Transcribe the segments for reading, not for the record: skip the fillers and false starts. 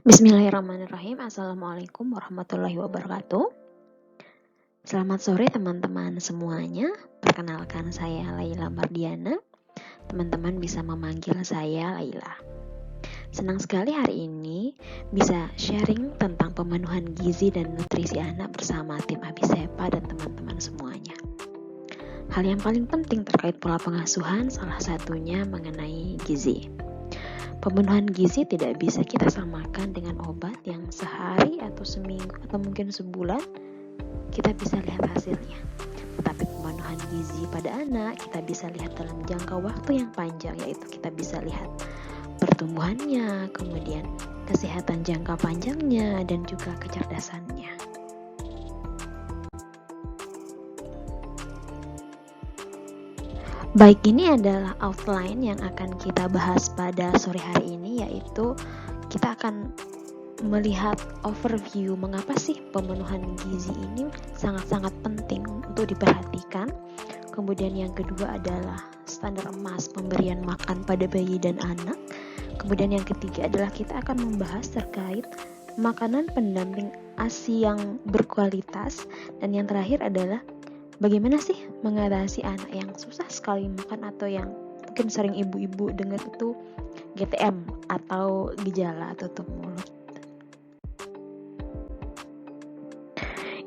Bismillahirrahmanirrahim. Assalamualaikum warahmatullahi wabarakatuh. Selamat sore teman-teman semuanya. Perkenalkan saya Laila Mardiana. Teman-teman bisa memanggil saya Laila. Senang sekali hari ini bisa sharing tentang pemenuhan gizi dan nutrisi anak bersama tim Abisepa dan teman-teman semuanya. Hal yang paling penting terkait pola pengasuhan salah satunya mengenai gizi. Pemenuhan gizi tidak bisa kita samakan dengan obat yang sehari atau seminggu atau mungkin sebulan kita bisa lihat hasilnya. Tetapi pemenuhan gizi pada anak kita bisa lihat dalam jangka waktu yang panjang, yaitu kita bisa lihat pertumbuhannya, kemudian kesehatan jangka panjangnya, dan juga kecerdasannya. Baik, ini adalah outline yang akan kita bahas pada sore hari ini, yaitu kita akan melihat overview mengapa sih pemenuhan gizi ini sangat-sangat penting untuk diperhatikan. Kemudian yang kedua adalah standar emas pemberian makan pada bayi dan anak. Kemudian yang ketiga adalah kita akan membahas terkait makanan pendamping ASI yang berkualitas. Dan yang terakhir adalah bagaimana sih mengatasi anak yang susah sekali makan atau yang mungkin sering ibu-ibu dengar itu GTM atau gejala tutup mulut.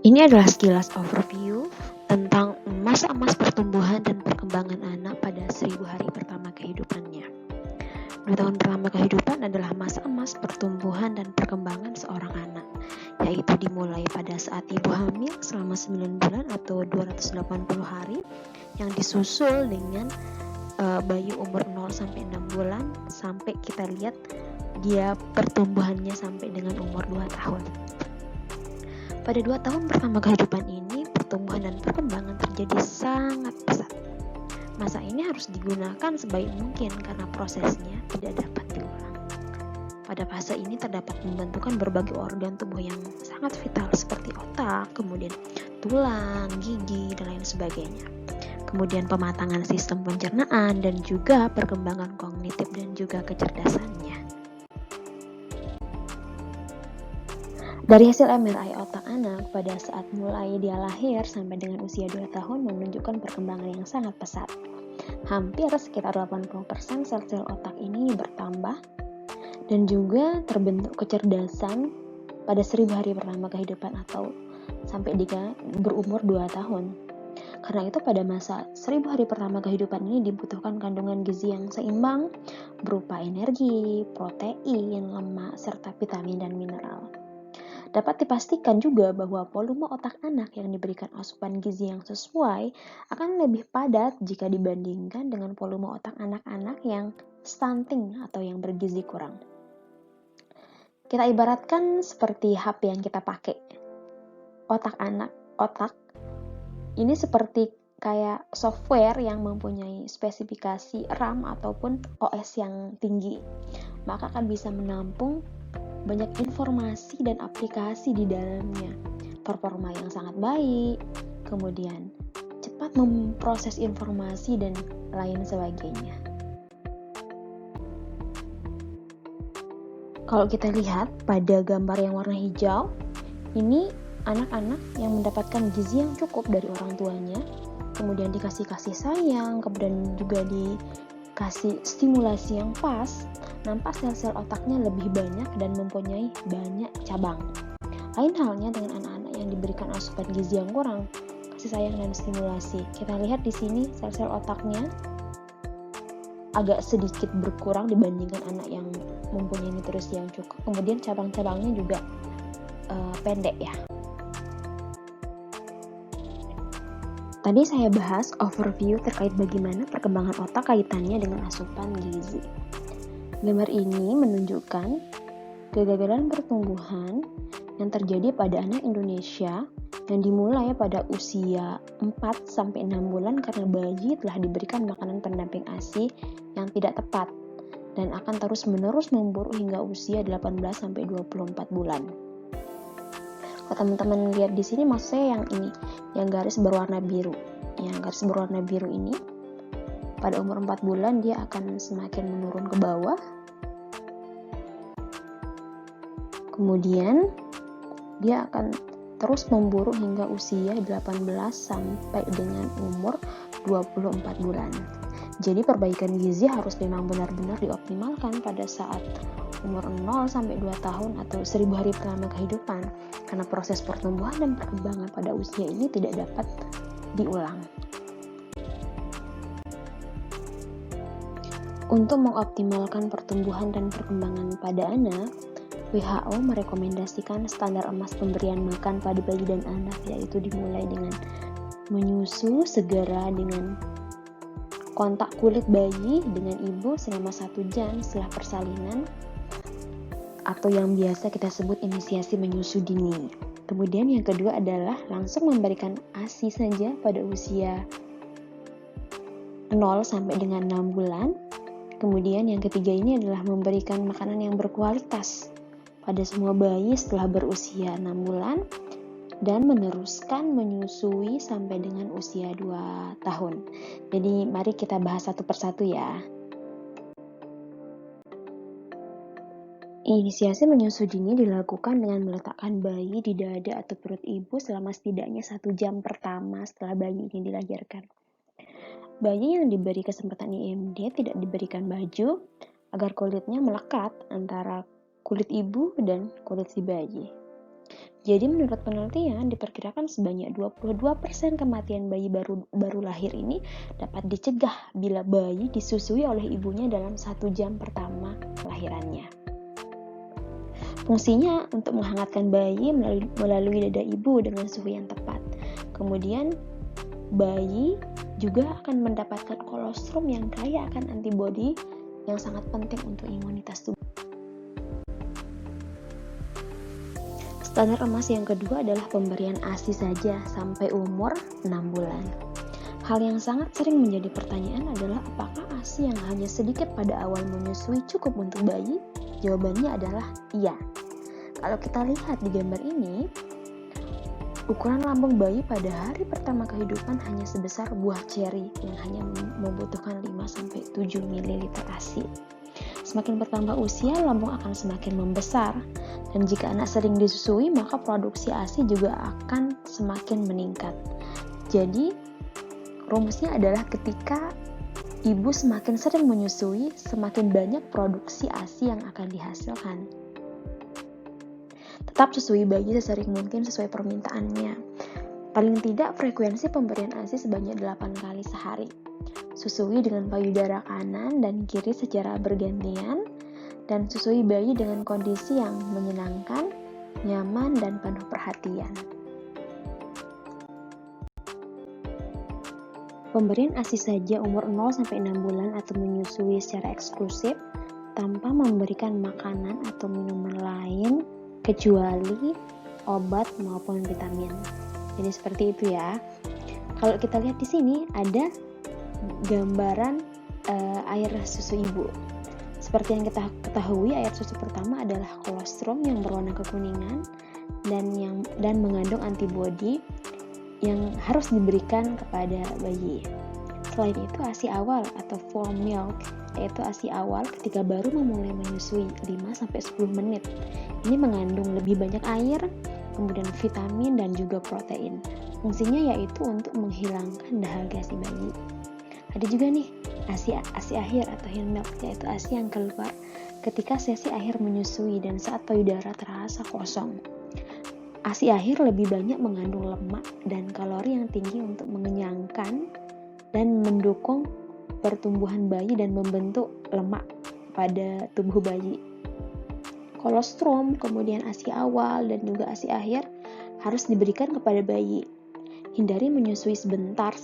Ini adalah sekilas overview tentang masa emas pertumbuhan dan perkembangan anak pada 1000 hari pertama kehidupannya. 2 tahun pertama kehidupan adalah masa emas pertumbuhan dan perkembangan seorang anak, yaitu dimulai pada saat ibu hamil selama 9 bulan atau 280 hari yang disusul dengan bayi umur 0 sampai 6 bulan sampai kita lihat dia pertumbuhannya sampai dengan umur 2 tahun. Pada 2 tahun pertama kehidupan ini, pertumbuhan dan perkembangan terjadi sangat pesat. Masa ini harus digunakan sebaik mungkin karena prosesnya tidak dapat diulang. Pada fase ini terdapat pembentukan berbagai organ tubuh yang sangat vital seperti otak, kemudian tulang, gigi, dan lain sebagainya. Kemudian pematangan sistem pencernaan dan juga perkembangan kognitif dan juga kecerdasannya. Dari hasil MRI otak anak pada saat mulai dia lahir sampai dengan usia 2 tahun menunjukkan perkembangan yang sangat pesat. Hampir sekitar 80% sel-sel otak ini bertambah dan juga terbentuk kecerdasan pada 1000 hari pertama kehidupan atau sampai dia berumur 2 tahun. Karena itu pada masa 1000 hari pertama kehidupan ini dibutuhkan kandungan gizi yang seimbang berupa energi, protein, lemak, serta vitamin dan mineral. Dapat dipastikan juga bahwa volume otak anak yang diberikan asupan gizi yang sesuai akan lebih padat jika dibandingkan dengan volume otak anak-anak yang stunting atau yang bergizi kurang. Kita ibaratkan seperti HP yang kita pakai. Otak ini seperti kayak software yang mempunyai spesifikasi RAM ataupun OS yang tinggi. Maka akan bisa menampung banyak informasi dan aplikasi di dalamnya, performa yang sangat baik, kemudian cepat memproses informasi dan lain sebagainya. Kalau kita lihat pada gambar yang warna hijau, ini anak-anak yang mendapatkan gizi yang cukup dari orang tuanya, kemudian dikasih kasih sayang, kemudian juga dikasih stimulasi yang pas, nampak sel-sel otaknya lebih banyak dan mempunyai banyak cabang. Lain halnya dengan anak-anak yang diberikan asupan gizi yang kurang, kasih sayang dan stimulasi. Kita lihat di sini sel-sel otaknya agak sedikit berkurang dibandingkan anak yang mempunyai nutrisi yang cukup. Kemudian cabang-cabangnya juga pendek ya. Tadi saya bahas overview terkait bagaimana perkembangan otak kaitannya dengan asupan gizi. Gambar ini menunjukkan kegagalan pertumbuhan yang terjadi pada anak Indonesia yang dimulai pada usia 4-6 bulan karena bayi telah diberikan makanan pendamping ASI yang tidak tepat dan akan terus-menerus memburuk hingga usia 18-24 bulan. Kalau teman-teman lihat di sini maksud saya yang ini, yang garis berwarna biru. Yang garis berwarna biru ini pada umur 4 bulan dia akan semakin menurun ke bawah. Kemudian dia akan terus memburu hingga usia 18 sampai dengan umur 24 bulan. Jadi perbaikan gizi harus memang benar-benar dioptimalkan pada saat umur 0 sampai 2 tahun atau 1000 hari pertama kehidupan, karena proses pertumbuhan dan perkembangan pada usia ini tidak dapat diulang. Untuk mengoptimalkan pertumbuhan dan perkembangan pada anak, WHO merekomendasikan standar emas pemberian makan pada bayi dan anak, yaitu dimulai dengan menyusu segera dengan kontak kulit bayi dengan ibu selama 1 jam setelah persalinan, atau yang biasa kita sebut inisiasi menyusu dini. Kemudian yang kedua adalah langsung memberikan ASI saja pada usia 0 sampai dengan 6 bulan. Kemudian yang ketiga ini adalah memberikan makanan yang berkualitas pada semua bayi setelah berusia 6 bulan dan meneruskan menyusui sampai dengan usia 2 tahun. Jadi mari kita bahas satu persatu ya. Inisiasi menyusui dini dilakukan dengan meletakkan bayi di dada atau perut ibu selama setidaknya 1 jam pertama setelah bayi ini dilahirkan. Bayi yang diberi kesempatan IMD tidak diberikan baju agar kulitnya melekat antara kulit ibu dan kulit si bayi. Jadi menurut penelitian diperkirakan sebanyak 22% kematian bayi baru lahir ini dapat dicegah bila bayi disusui oleh ibunya dalam 1 jam pertama kelahirannya. Fungsinya untuk menghangatkan bayi melalui dada ibu dengan suhu yang tepat. Kemudian bayi juga akan mendapatkan kolostrum yang kaya akan antibodi yang sangat penting untuk imunitas tubuh. Standar emas yang kedua adalah pemberian ASI saja sampai umur 6 bulan. Hal yang sangat sering menjadi pertanyaan adalah apakah ASI yang hanya sedikit pada awal menyusui cukup untuk bayi? Jawabannya adalah iya. Kalau kita lihat di gambar ini, ukuran lambung bayi pada hari pertama kehidupan hanya sebesar buah ceri yang hanya membutuhkan 5-7 ml ASI. Semakin bertambah usia, lambung akan semakin membesar, dan jika anak sering disusui, maka produksi ASI juga akan semakin meningkat. Jadi, rumusnya adalah ketika ibu semakin sering menyusui, semakin banyak produksi ASI yang akan dihasilkan. Tetap susui bayi sesering mungkin sesuai permintaannya. Paling tidak frekuensi pemberian ASI sebanyak 8 kali sehari. Susui dengan payudara kanan dan kiri secara bergantian, dan susui bayi dengan kondisi yang menyenangkan, nyaman, dan penuh perhatian. Pemberian ASI saja umur 0-6 bulan atau menyusui secara eksklusif tanpa memberikan makanan atau minuman lain kecuali obat maupun vitamin. Jadi seperti itu ya. Kalau kita lihat di sini ada gambaran air susu ibu. Seperti yang kita ketahui, air susu pertama adalah kolostrum yang berwarna kekuningan dan mengandung antibodi yang harus diberikan kepada bayi. Selain itu, ASI awal atau full milk, yaitu ASI awal ketika baru memulai menyusui 5-10 menit. Ini mengandung lebih banyak air, kemudian vitamin dan juga protein. Fungsinya yaitu untuk menghilangkan dahaga si bayi. Ada juga nih ASI akhir atau heel milk, yaitu ASI yang keluar ketika sesi akhir menyusui dan saat payudara terasa kosong. ASI akhir lebih banyak mengandung lemak dan kalori yang tinggi untuk mengenyangkan dan mendukung pertumbuhan bayi dan membentuk lemak pada tubuh bayi. Kolostrum, kemudian ASI awal dan juga ASI akhir harus diberikan kepada bayi. Hindari menyusui sebentar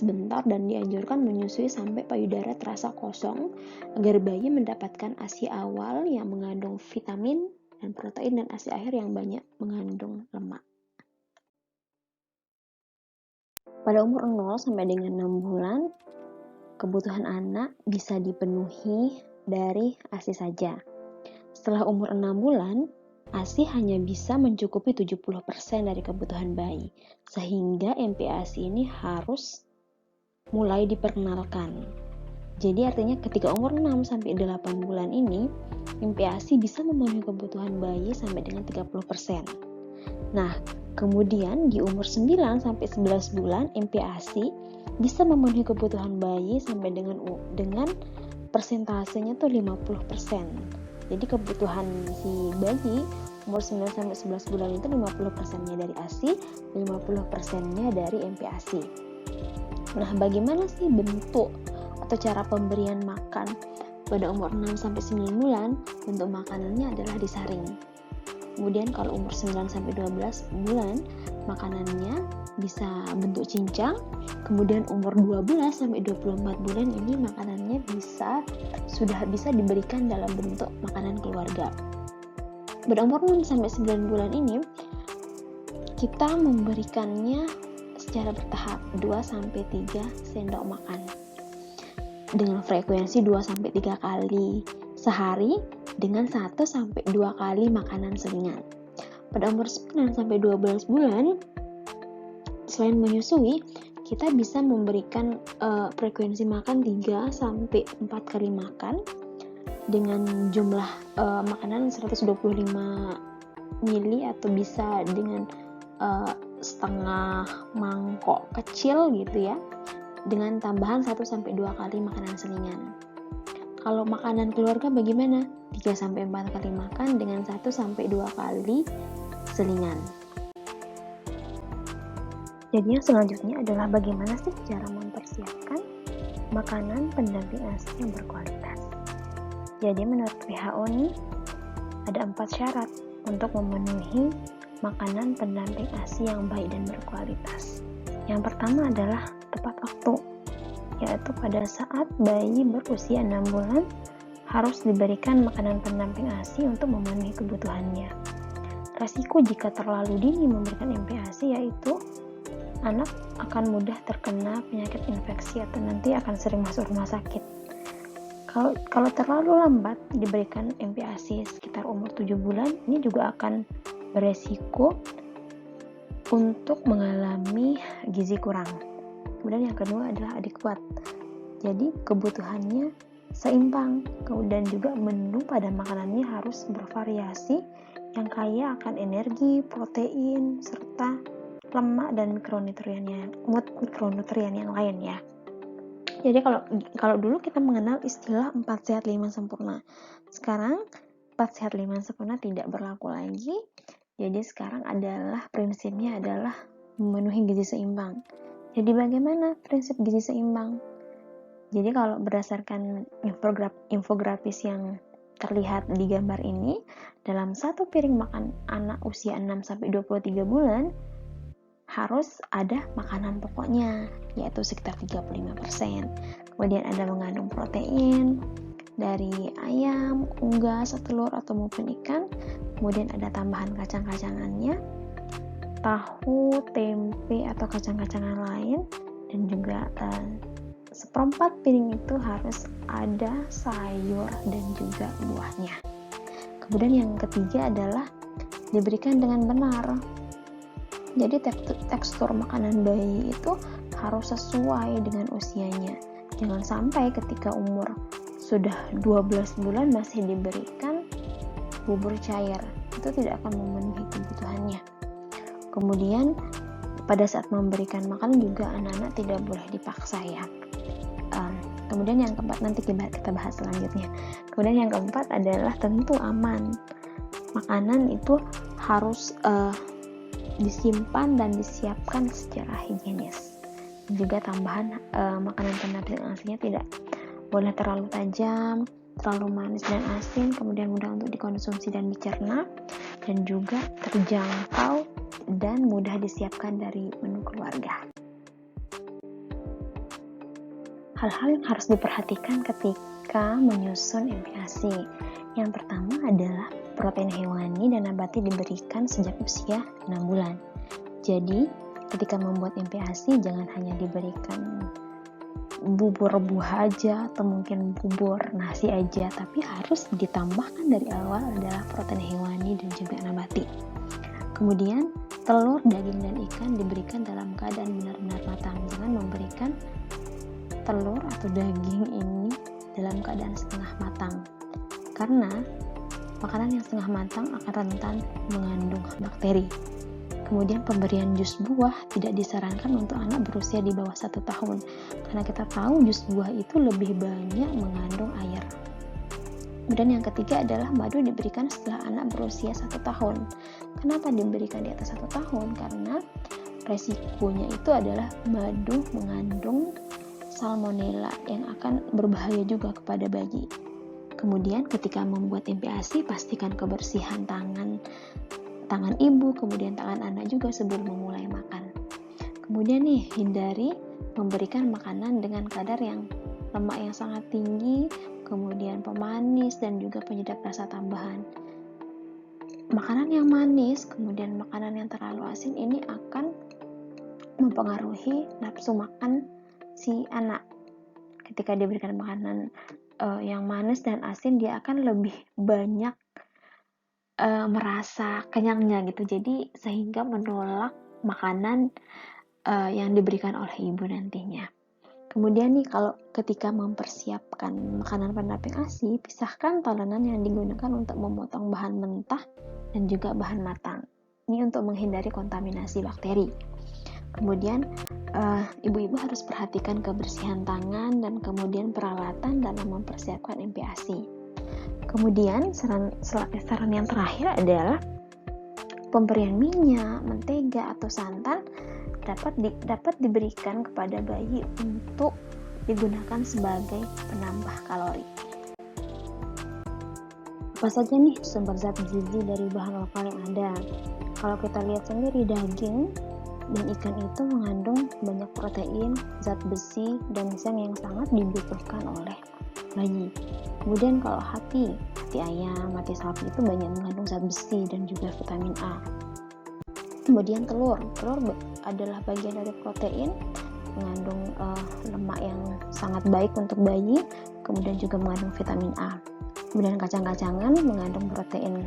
dan dianjurkan menyusui sampai payudara terasa kosong agar bayi mendapatkan ASI awal yang mengandung vitamin dan protein dan ASI akhir yang banyak mengandung lemak. Pada umur 0 sampai dengan 6 bulan, kebutuhan anak bisa dipenuhi dari ASI saja. Setelah umur 6 bulan, ASI hanya bisa mencukupi 70% dari kebutuhan bayi, sehingga MPASI ini harus mulai diperkenalkan. Jadi artinya ketika umur 6 sampai 8 bulan ini, MPASI bisa memenuhi kebutuhan bayi sampai dengan 30%. Nah, kemudian di umur 9 sampai 11 bulan, MPASI bisa memenuhi kebutuhan bayi sampai dengan persentasenya tuh 50%. Jadi kebutuhan si bayi umur 9 sampai 11 bulan itu 50%-nya dari ASI, 50%-nya dari MPASI. Nah, bagaimana sih bentuk atau cara pemberian makan pada umur 6 sampai 9 bulan? Bentuk makanannya adalah disaring. Kemudian kalau umur 9 sampai 12 bulan, makanannya bisa bentuk cincang. Kemudian umur 12 sampai 24 bulan ini makanannya sudah bisa diberikan dalam bentuk makanan keluarga. Pada umur 6 sampai 9 bulan ini kita memberikannya secara bertahap 2 sampai 3 sendok makan dengan frekuensi 2 sampai 3 kali sehari dengan 1 sampai 2 kali makanan selingan. Pada umur 9 sampai 12 bulan, selain menyusui, kita bisa memberikan frekuensi makan 3 sampai 4 kali makan dengan jumlah makanan 125 mili atau bisa dengan setengah mangkok kecil gitu ya, dengan tambahan 1 sampai 2 kali makanan selingan. Kalau makanan keluarga bagaimana? 3 sampai 4 kali makan dengan 1 sampai 2 kali selingan. Jadi yang selanjutnya adalah bagaimana sih cara mempersiapkan makanan pendamping ASI yang berkualitas. Jadi menurut WHO nih, ada 4 syarat untuk memenuhi makanan pendamping ASI yang baik dan berkualitas. Yang pertama adalah tepat waktu, yaitu pada saat bayi berusia 6 bulan harus diberikan makanan pendamping ASI untuk memenuhi kebutuhannya. Resiko jika terlalu dini memberikan MPASI yaitu anak akan mudah terkena penyakit infeksi atau nanti akan sering masuk rumah sakit. Kalau terlalu lambat diberikan MPASI sekitar umur 7 bulan, ini juga akan beresiko untuk mengalami gizi kurang. Kemudian yang kedua adalah adekuat. Jadi kebutuhannya seimbang. Kemudian juga menu pada makanannya harus bervariasi yang kaya akan energi, protein, serta lemak dan mikronutrien yang lain ya. Jadi kalau dulu kita mengenal istilah 4 sehat 5 sempurna. Sekarang 4 sehat 5 sempurna tidak berlaku lagi. Jadi sekarang prinsipnya adalah memenuhi gizi seimbang. Jadi bagaimana prinsip gizi seimbang? Jadi kalau berdasarkan infografis yang terlihat di gambar ini, dalam satu piring makan anak usia 6 sampai 23 bulan harus ada makanan pokoknya, yaitu sekitar 35%. Kemudian ada mengandung protein dari ayam, unggas, telur atau maupun ikan. Kemudian ada tambahan kacang-kacangannya, tahu, tempe atau kacang-kacangan lain, dan juga seperempat piring itu harus ada sayur dan juga buahnya. Kemudian yang ketiga adalah diberikan dengan benar. Jadi tekstur makanan bayi itu harus sesuai dengan usianya. Jangan sampai ketika umur sudah 12 bulan masih diberikan bubur cair. Itu tidak akan memenuhi kebutuhannya. Kemudian pada saat memberikan makan juga anak-anak tidak boleh dipaksa ya. Kemudian yang keempat nanti kita bahas selanjutnya. Kemudian yang keempat adalah tentu aman. Makanan itu harus disimpan dan disiapkan secara higienis. Juga tambahan makanan pendamping ASI-nya tidak boleh terlalu tajam, terlalu manis dan asin, kemudian mudah untuk dikonsumsi dan dicerna, dan juga terjangkau dan mudah disiapkan dari menu keluarga. Hal-hal yang harus diperhatikan ketika menyusun MPASI. Yang pertama adalah protein hewani dan nabati diberikan sejak usia 6 bulan. Jadi, ketika membuat MPASI jangan hanya diberikan bubur buah aja atau mungkin bubur nasi aja, tapi harus ditambahkan dari awal adalah protein hewani dan juga nabati. Kemudian, telur, daging, dan ikan diberikan dalam keadaan benar-benar matang. Jangan memberikan telur atau daging ini dalam keadaan setengah matang. Karena makanan yang setengah matang akan rentan mengandung bakteri. Kemudian pemberian jus buah tidak disarankan untuk anak berusia di bawah 1 tahun, karena kita tahu jus buah itu lebih banyak mengandung air. Kemudian yang ketiga adalah madu diberikan setelah anak berusia 1 tahun. Kenapa diberikan di atas 1 tahun? Karena resikonya itu adalah madu mengandung salmonella yang akan berbahaya juga kepada bayi. Kemudian ketika membuat MPASI, pastikan kebersihan tangan ibu, kemudian tangan anak juga sebelum memulai makan. Kemudian nih, hindari memberikan makanan dengan kadar yang lemak yang sangat tinggi, kemudian pemanis dan juga penyedap rasa tambahan. Makanan yang manis, kemudian makanan yang terlalu asin ini akan mempengaruhi nafsu makan si anak. Ketika diberikan makanan yang manis dan asin, dia akan lebih banyak merasa kenyangnya gitu, jadi sehingga menolak makanan yang diberikan oleh ibu nantinya. Kemudian nih, kalau ketika mempersiapkan makanan pendamping ASI, pisahkan talenan yang digunakan untuk memotong bahan mentah dan juga bahan matang. Ini untuk menghindari kontaminasi bakteri. Kemudian ibu-ibu harus perhatikan kebersihan tangan dan kemudian peralatan dalam mempersiapkan MPASI. Kemudian saran yang terakhir adalah pemberian minyak, mentega atau santan dapat diberikan kepada bayi untuk digunakan sebagai penambah kalori. Apa saja nih sumber zat gizi dari bahan lokal yang ada? Kalau kita lihat sendiri, daging dan ikan itu mengandung banyak protein, zat besi, dan zinc yang sangat dibutuhkan oleh bayi. Kemudian kalau hati ayam, hati sapi itu banyak mengandung zat besi dan juga vitamin A. Kemudian telur adalah bagian dari protein, mengandung lemak yang sangat baik untuk bayi, kemudian juga mengandung vitamin A. Kemudian kacang-kacangan mengandung protein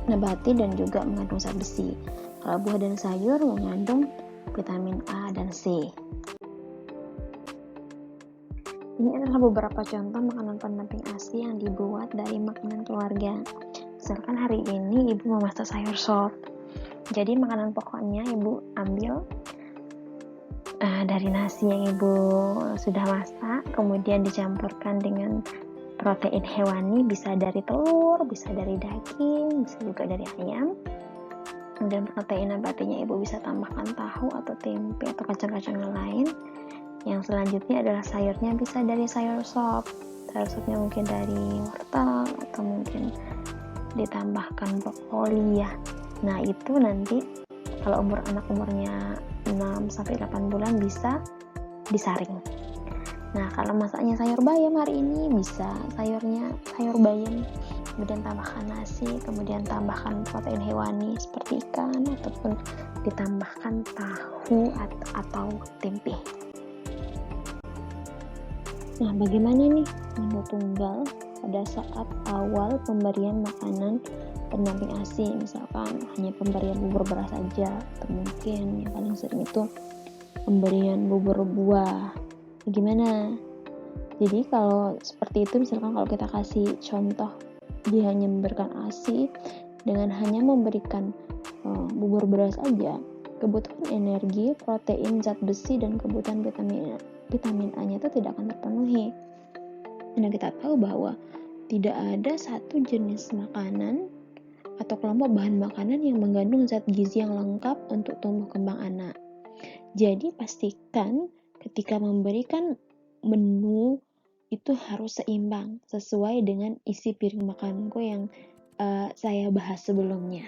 nabati dan juga mengandung zat besi. Kalau buah dan sayur mengandung vitamin A dan C. Ini adalah beberapa contoh makanan pendamping ASI yang dibuat dari makanan keluarga. Misalkan hari ini ibu memasak sayur sop. Jadi makanan pokoknya ibu ambil dari nasi yang ibu sudah masak, kemudian dicampurkan dengan protein hewani, bisa dari telur, bisa dari daging, bisa juga dari ayam. Dan protein nabatinya ibu bisa tambahkan tahu atau tempe atau kacang-kacangan lain. Yang selanjutnya adalah sayurnya bisa dari sayur sop. Sayur sopnya mungkin dari wortel atau mungkin ditambahkan brokoli ya. Nah, itu nanti kalau anak umurnya 6-8 bulan bisa disaring. Nah, kalau masaknya sayur bayam hari ini bisa sayur bayam, kemudian tambahkan nasi, kemudian tambahkan protein hewani seperti ikan ataupun ditambahkan tahu atau tempe. Nah, bagaimana nih menu tunggal pada saat awal pemberian makanan pendamping ASI? Misalkan hanya pemberian bubur beras saja, atau mungkin yang paling sering itu pemberian bubur buah. Bagaimana? Jadi kalau seperti itu, misalkan kalau kita kasih contoh, dia hanya memberikan ASI dengan hanya memberikan bubur beras saja, kebutuhan energi, protein, zat besi, dan kebutuhan vitamin A-nya itu tidak akan terpenuhi. Karena kita tahu bahwa tidak ada satu jenis makanan atau kelompok bahan makanan yang mengandung zat gizi yang lengkap untuk tumbuh kembang anak. Jadi pastikan ketika memberikan menu itu harus seimbang sesuai dengan isi piring makanku yang saya bahas sebelumnya.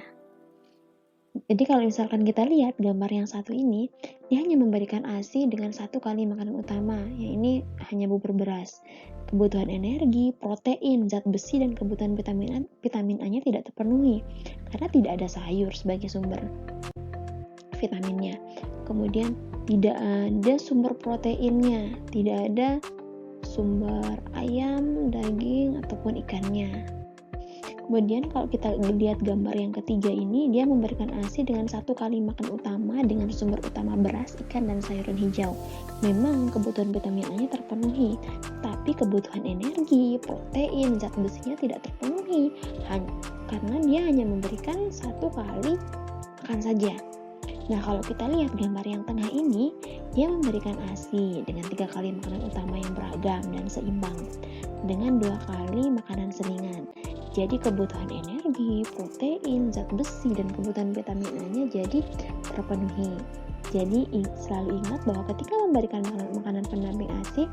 Jadi kalau misalkan kita lihat gambar yang satu ini, dia hanya memberikan ASI dengan satu kali makanan utama, yang ini hanya bubur beras. Kebutuhan energi, protein, zat besi, dan kebutuhan vitamin A-nya tidak terpenuhi, karena tidak ada sayur sebagai sumber vitaminnya. Kemudian tidak ada sumber proteinnya, tidak ada sumber ayam, daging, ataupun ikannya. Kemudian kalau kita lihat gambar yang ketiga ini, dia memberikan ASI dengan 1 kali makan utama dengan sumber utama beras, ikan, dan sayuran hijau. Memang kebutuhan vitamin A-nya terpenuhi, tapi kebutuhan energi, protein, zat besinya tidak terpenuhi, karena dia hanya memberikan 1 kali makan saja. Nah, kalau kita lihat gambar yang tengah ini, dia memberikan ASI dengan 3 kali makanan utama yang beragam dan seimbang, dengan 2 kali makanan selingan. Jadi kebutuhan energi, protein, zat besi, dan kebutuhan vitamin A-nya jadi terpenuhi. Jadi selalu ingat bahwa ketika memberikan makanan pendamping ASI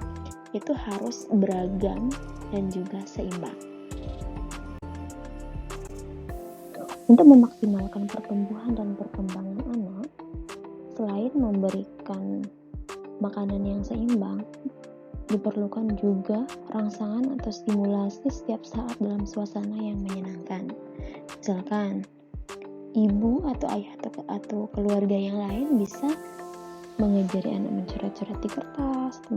itu harus beragam dan juga seimbang. Untuk memaksimalkan pertumbuhan dan perkembangan anak, selain memberikan makanan yang seimbang, diperlukan juga rangsangan atau stimulasi setiap saat dalam suasana yang menyenangkan. Misalkan, ibu atau ayah atau keluarga yang lain bisa mengajari anak mencoret-coret di kertas, atau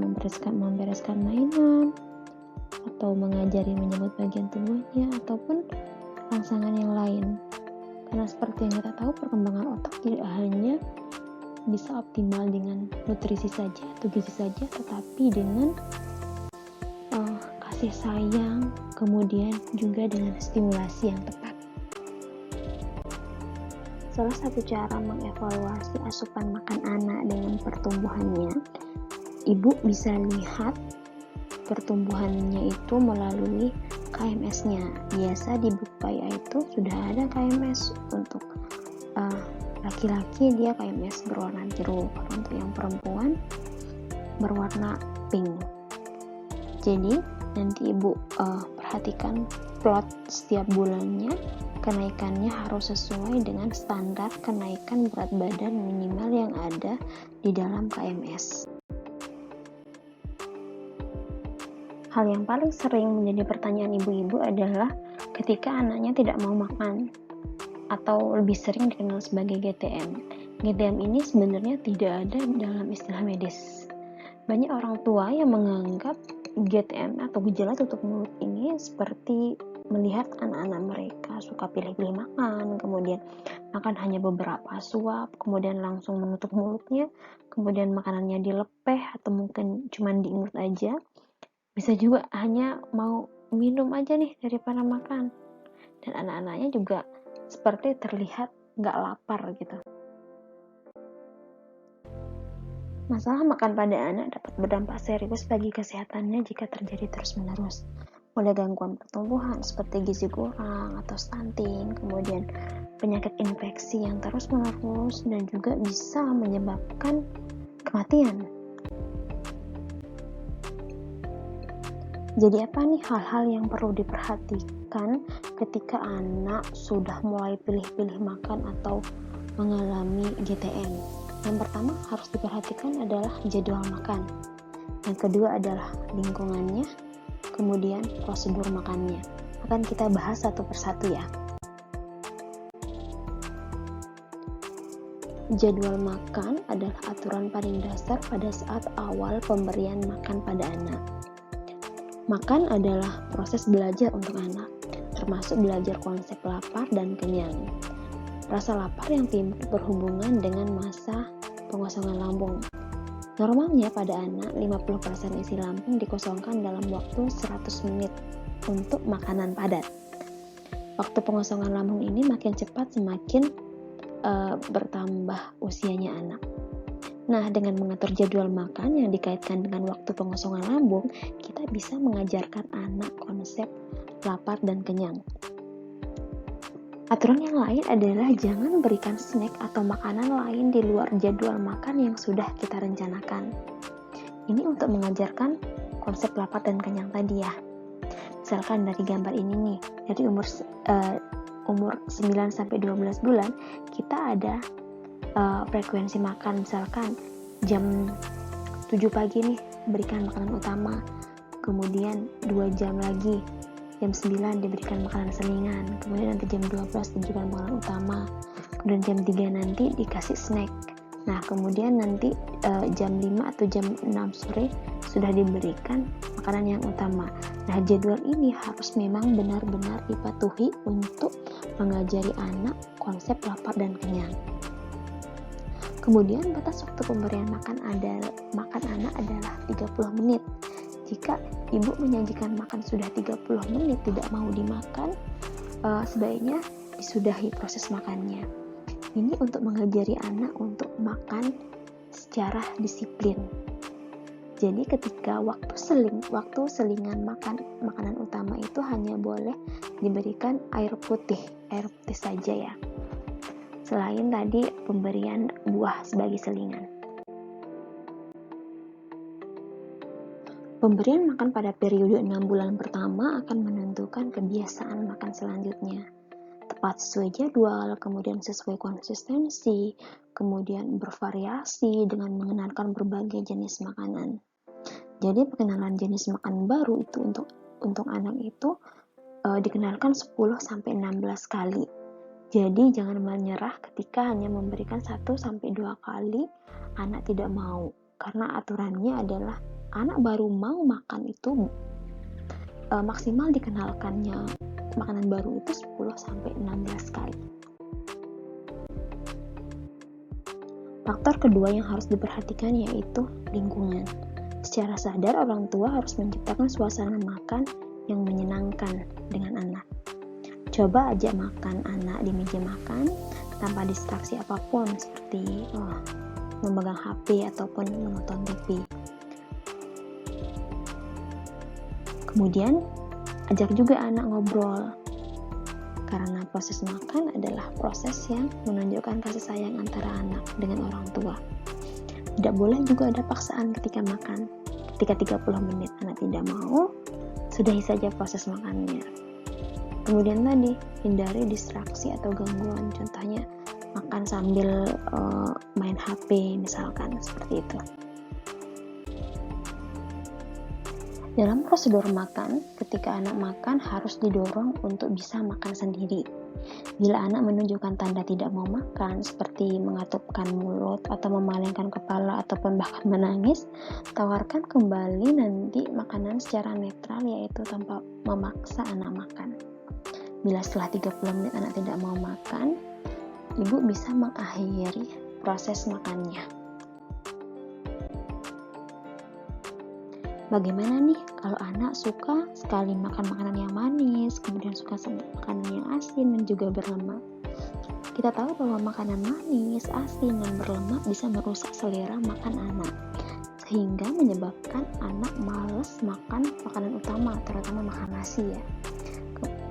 membereskan mainan, atau mengajari menyebut bagian tubuhnya, ataupun rangsangan yang lain. Karena seperti yang kita tahu, perkembangan otak tidak hanya bisa optimal dengan nutrisi saja atau gizi saja, tetapi dengan kasih sayang, kemudian juga dengan stimulasi yang tepat. Salah satu cara mengevaluasi asupan makan anak dengan pertumbuhannya, ibu bisa lihat pertumbuhannya itu melalui KMS-nya. Biasa di Bukpaya itu sudah ada KMS untuk laki-laki, dia KMS berwarna biru, untuk yang perempuan berwarna pink. Jadi nanti ibu perhatikan plot setiap bulannya, kenaikannya harus sesuai dengan standar kenaikan berat badan minimal yang ada di dalam KMS. Hal yang paling sering menjadi pertanyaan ibu-ibu adalah ketika anaknya tidak mau makan, atau lebih sering dikenal sebagai GTM. GTM ini sebenarnya tidak ada dalam istilah medis. Banyak orang tua yang menganggap GTM atau gejala tutup mulut ini seperti melihat anak-anak mereka suka pilih-pilih makan, kemudian makan hanya beberapa suap, kemudian langsung menutup mulutnya, kemudian makanannya dilepeh atau mungkin cuma diingut aja. Bisa juga hanya mau minum aja nih daripada makan. Dan anak-anaknya juga seperti terlihat nggak lapar gitu. Masalah makan pada anak dapat berdampak serius bagi kesehatannya jika terjadi terus-menerus. Mulai gangguan pertumbuhan seperti gizi kurang atau stunting, kemudian penyakit infeksi yang terus-menerus, dan juga bisa menyebabkan kematian. Jadi apa nih hal-hal yang perlu diperhatikan ketika anak sudah mulai pilih-pilih makan atau mengalami GTM? Yang pertama harus diperhatikan adalah jadwal makan. Yang kedua adalah lingkungannya, kemudian prosedur makannya. Akan kita bahas satu persatu ya. Jadwal makan adalah aturan paling dasar pada saat awal pemberian makan pada anak. Makan adalah proses belajar untuk anak, termasuk belajar konsep lapar dan kenyang. Rasa lapar yang timbul berhubungan dengan masa pengosongan lambung. Normalnya pada anak, 50% isi lambung dikosongkan dalam waktu 100 menit untuk makanan padat. Waktu pengosongan lambung ini makin cepat semakin bertambah usianya anak. Nah, dengan mengatur jadwal makan yang dikaitkan dengan waktu pengosongan lambung, kita bisa mengajarkan anak konsep lapar dan kenyang. Aturan yang lain adalah jangan berikan snack atau makanan lain di luar jadwal makan yang sudah kita rencanakan. Ini untuk mengajarkan konsep lapar dan kenyang tadi ya. Misalkan dari gambar ini nih, dari umur 9-12 bulan, kita ada frekuensi makan, misalkan jam 7 pagi nih berikan makanan utama, kemudian 2 jam lagi jam 9 diberikan makanan selingan, kemudian nanti jam 12 diberikan makanan utama, kemudian jam 3 nanti dikasih snack. Nah, kemudian nanti jam 5 atau jam 6 sore sudah diberikan makanan yang utama. Nah, jadwal ini harus memang benar-benar dipatuhi untuk mengajari anak konsep lapar dan kenyang. Kemudian batas waktu pemberian makan anak adalah 30 menit. Jika ibu menyajikan makan sudah 30 menit tidak mau dimakan, sebaiknya disudahi proses makannya. Ini untuk mengajari anak untuk makan secara disiplin. Jadi ketika waktu selingan makanan utama itu hanya boleh diberikan air putih saja ya. Selain tadi pemberian buah sebagai selingan. Pemberian makan pada periode 6 bulan pertama akan menentukan kebiasaan makan selanjutnya. Tepat sesuai jadwal, kemudian sesuai konsistensi, kemudian bervariasi dengan mengenalkan berbagai jenis makanan. Jadi pengenalan jenis makan baru itu untuk anak itu dikenalkan 10-16 kali. Jadi jangan menyerah ketika hanya memberikan 1-2 kali anak tidak mau, karena aturannya adalah anak baru mau makan itu maksimal dikenalkannya makanan baru itu 10-16 kali. Faktor kedua yang harus diperhatikan yaitu lingkungan. Secara sadar orang tua harus menciptakan suasana makan yang menyenangkan dengan anak. Coba ajak makan anak di meja makan tanpa distraksi apapun seperti memegang HP ataupun menonton TV. Kemudian ajak juga anak ngobrol, karena proses makan adalah proses yang menunjukkan kasih sayang antara anak dengan orang tua. Tidak boleh juga ada paksaan ketika makan. Ketika 30 menit anak tidak mau, sudahi saja proses makannya. Kemudian tadi, hindari distraksi atau gangguan, contohnya makan sambil main HP misalkan, seperti itu. Dalam prosedur makan, ketika anak makan harus didorong untuk bisa makan sendiri. Bila anak menunjukkan tanda tidak mau makan, seperti mengatupkan mulut atau memalingkan kepala ataupun bahkan menangis, tawarkan kembali nanti makanan secara netral, yaitu tanpa memaksa anak makan. Bila setelah 30 menit anak tidak mau makan, ibu bisa mengakhiri proses makannya. Bagaimana nih kalau anak suka sekali makan makanan yang manis, kemudian suka makanan yang asin dan juga berlemak? Kita tahu bahwa makanan manis, asin, dan berlemak bisa merusak selera makan anak, sehingga menyebabkan anak malas makan makanan utama, terutama makan nasi ya.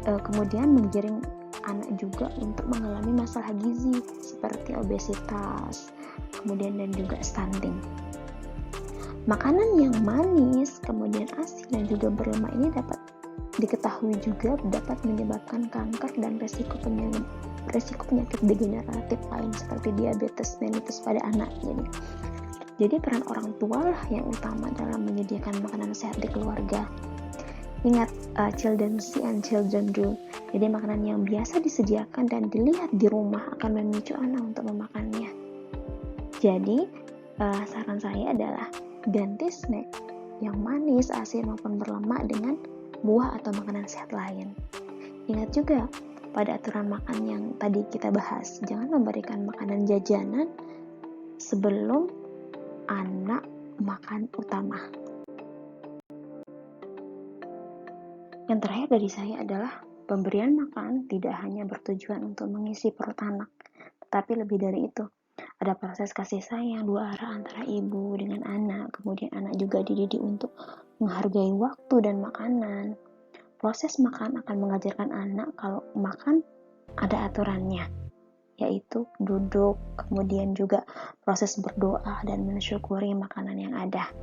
Kemudian menggiring anak juga untuk mengalami masalah gizi seperti obesitas, kemudian dan juga stunting. Makanan yang manis, kemudian asin dan juga berlemak ini dapat diketahui juga dapat menyebabkan kanker dan resiko penyakit degeneratif lain seperti diabetes mellitus pada anak. Jadi peran orang tua lah yang utama dalam menyediakan makanan sehat di keluarga. Ingat, children see and children do. Jadi makanan yang biasa disediakan dan dilihat di rumah akan memicu anak untuk memakannya. Jadi saran saya adalah ganti snack yang manis, asin maupun berlemak dengan buah atau makanan sehat lain. Ingat juga pada aturan makan yang tadi kita bahas, jangan memberikan makanan jajanan sebelum anak makan utama. Yang terakhir dari saya adalah pemberian makan tidak hanya bertujuan untuk mengisi perut anak, tetapi lebih dari itu. Ada proses kasih sayang dua arah antara ibu dengan anak, kemudian anak juga dididik untuk menghargai waktu dan makanan. Proses makan akan mengajarkan anak kalau makan ada aturannya, yaitu duduk, kemudian juga proses berdoa dan mensyukuri makanan yang ada.